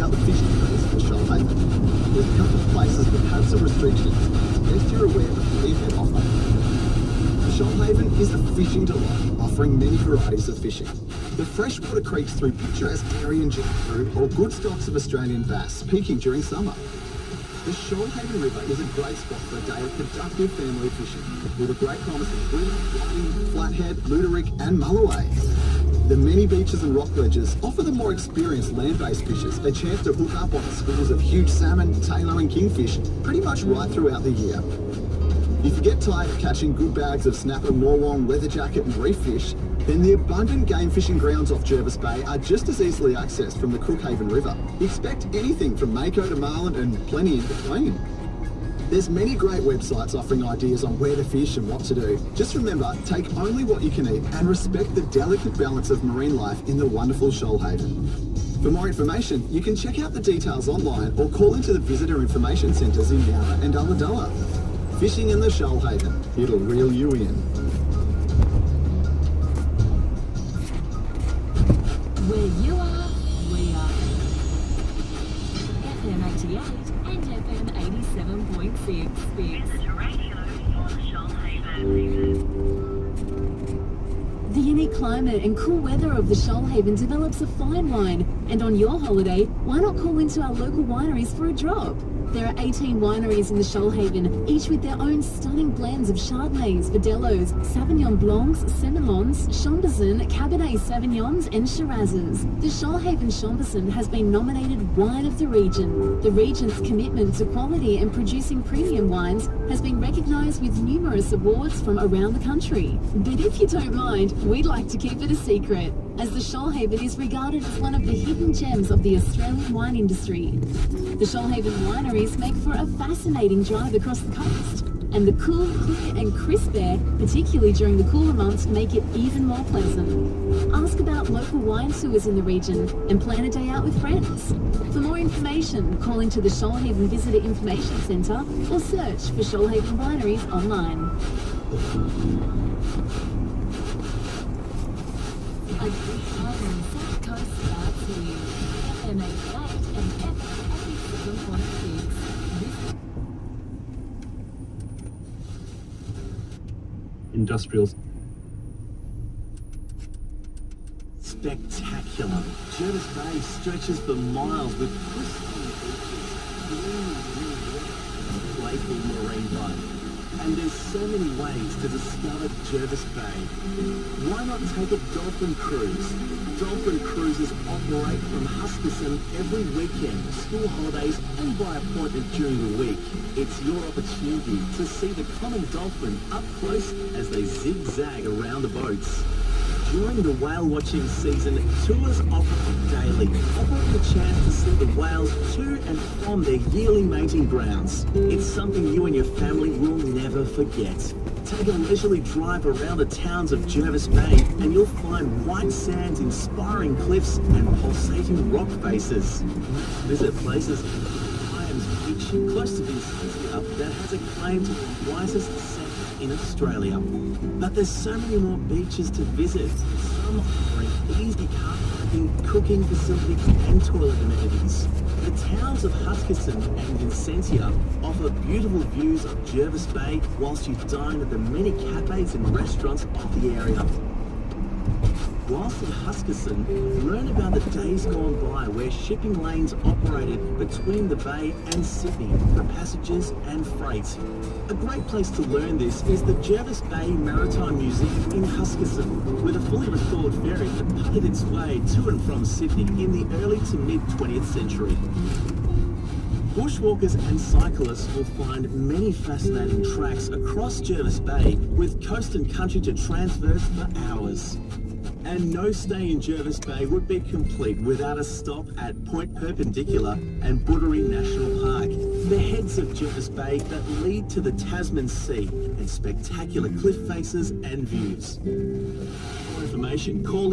out the fishing craze for Shoalhaven. There's a couple of places that have some restrictions. It's best you're aware before you head off. Shoalhaven is a fishing delight, offering many varieties of fishing. The freshwater creeks through picturesque Darien and Jackfruit or good stocks of Australian bass, peaking during summer. The Shoalhaven River is a great spot for a day of productive family fishing, with a great promise of bream, whiting, flathead, luterick and mulloway. The many beaches and rock ledges offer the more experienced land-based fishers a chance to hook up on schools of huge salmon, tailor and kingfish pretty much right throughout the year. If you get tired of catching good bags of snapper, morwong, leatherjacket and reef fish, then the abundant game fishing grounds off Jervis Bay are just as easily accessed from the Crookhaven River. Expect anything from mako to marlin and plenty in between. There's many great websites offering ideas on where to fish and what to do. Just remember, take only what you can eat and respect the delicate balance of marine life in the wonderful Shoalhaven. For more information, you can check out the details online or call into the visitor information centres in Yarra and Ulladulla. Fishing in the Shoalhaven, it'll reel you in. Where you are, we are. FM 88 and FM 87.6. Visitor radio for the Shoalhaven region. The unique climate and cool weather of the Shoalhaven develops a fine wine. And on your holiday, why not call into our local wineries for a drop? There are 18 wineries in the Shoalhaven, each with their own stunning blends of Chardonnays, Verdellos, Sauvignon Blancs, Semillons, Chambourcin, Cabernet Sauvignons and Shirazes. The Shoalhaven Chambourcin has been nominated Wine of the Region. The region's commitment to quality and producing premium wines has been recognised with numerous awards from around the country. But if you don't mind, we'd like to keep it a secret, as the Shoalhaven is regarded as one of the hidden gems of the Australian wine industry. The Shoalhaven wineries make for a fascinating drive across the coast, and the cool, clear and crisp air, particularly during the cooler months, make it even more pleasant. Ask about local wine tours in the region and plan a day out with friends. For more information, call into the Shoalhaven Visitor Information Centre or search for Shoalhaven Wineries online. A good time on the South Coast starts here. FM 88 and FM 87.6. Industrials. Spectacular. Jervis Bay stretches for miles with pristine beaches, green water, and playful marine life. And there's so many ways to discover Jervis Bay. Why not take a dolphin cruise? Dolphin cruises operate from Huskisson every weekend, school holidays and by appointment during the week. It's your opportunity to see the common dolphin up close as they zigzag around the boats. During the whale watching season, tours operate daily, offering the chance to see the whales to and from their yearly mating grounds. It's something you and your family will never forget. Take a leisurely drive around the towns of Jervis Bay and you'll find white sands, inspiring cliffs and pulsating rock faces. Visit places like Hyams Beach, close to Vincentia, that has a claim to the wisest sand in Australia. But there's so many more beaches to visit, some offering easy car parking, cooking facilities and toilet amenities. The towns of Huskisson and Vincentia offer beautiful views of Jervis Bay whilst you dine at the many cafes and restaurants of the area. Whilst in Huskisson, learn about the days gone by where shipping lanes operated between the bay and Sydney for passengers and freight. A great place to learn this is the Jervis Bay Maritime Museum in Huskisson, with a fully restored ferry that paid its way to and from Sydney in the early to mid-20th century. Bushwalkers and cyclists will find many fascinating tracks across Jervis Bay, with coast and country to transverse for hours. And no stay in Jervis Bay would be complete without a stop at Point Perpendicular and Booderee National Park, the heads of Jervis Bay that lead to the Tasman Sea and spectacular cliff faces and views. For more information, call in